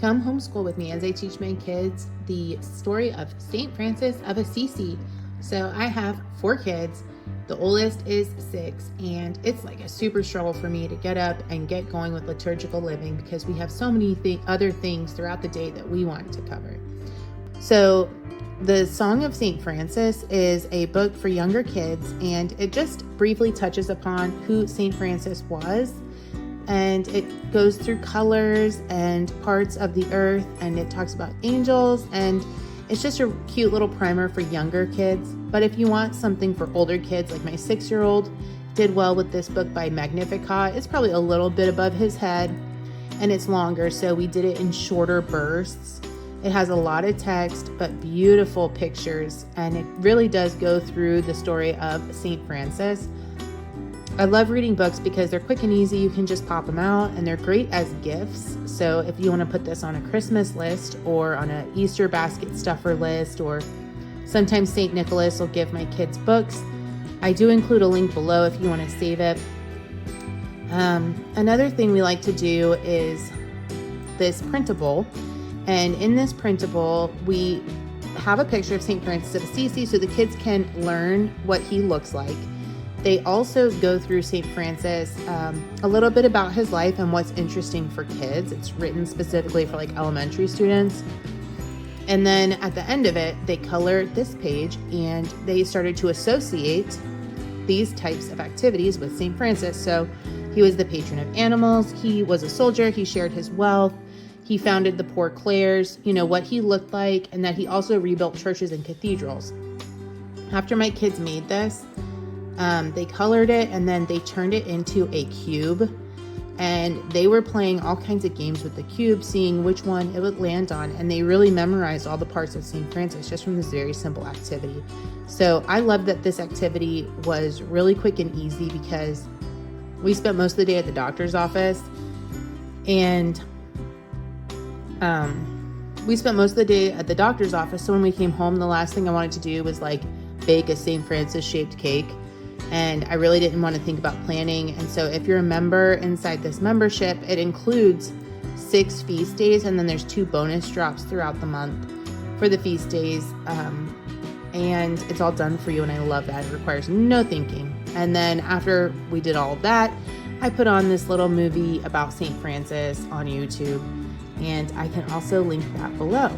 come homeschool with me as I teach my kids the story of St. Francis of Assisi. So I have 4 kids. The oldest is 6, and it's like a super struggle for me to get up and get going with liturgical living because we have so many other things throughout the day that we want to cover. So the Song of St. Francis is a book for younger kids, and it just briefly touches upon who St. Francis was. And it goes through colors and parts of the earth, and it talks about angels, and it's just a cute little primer for younger kids. But if you want something for older kids, like my 6-year-old did well with this book by Magnificat. It's probably a little bit above his head, and it's longer, so we did it in shorter bursts. It has a lot of text, but beautiful pictures, and it really does go through the story of St. Francis. I love reading books because they're quick and easy. You can just pop them out, and they're great as gifts. So if you want to put this on a Christmas list or on an Easter basket stuffer list, or sometimes St. Nicholas will give my kids books. I do include a link below if you want to save it. Another thing we like to do is this printable. And in this printable, we have a picture of St. Francis of Assisi so the kids can learn what he looks like. They also go through St. Francis, a little bit about his life and what's interesting for kids. It's written specifically for like elementary students. And then at the end of it, they color this page, and they started to associate these types of activities with St. Francis. So he was the patron of animals. He was a soldier. He shared his wealth. He founded the Poor Clares, what he looked like, and that he also rebuilt churches and cathedrals. After my kids made this, they colored it, and then they turned it into a cube, and they were playing all kinds of games with the cube, seeing which one it would land on, and they really memorized all the parts of St. Francis just from this very simple activity. So I love that this activity was really quick and easy because we spent most of the day at the doctor's office, and so when we came home, the last thing I wanted to do was bake a St. Francis shaped cake. And I really didn't want to think about planning. And so if you're a member inside this membership, it includes 6 feast days, and then there's 2 bonus drops throughout the month for the feast days. And it's all done for you, and I love that. It requires no thinking. And then after we did all of that, I put on this little movie about St. Francis on YouTube, and I can also link that below.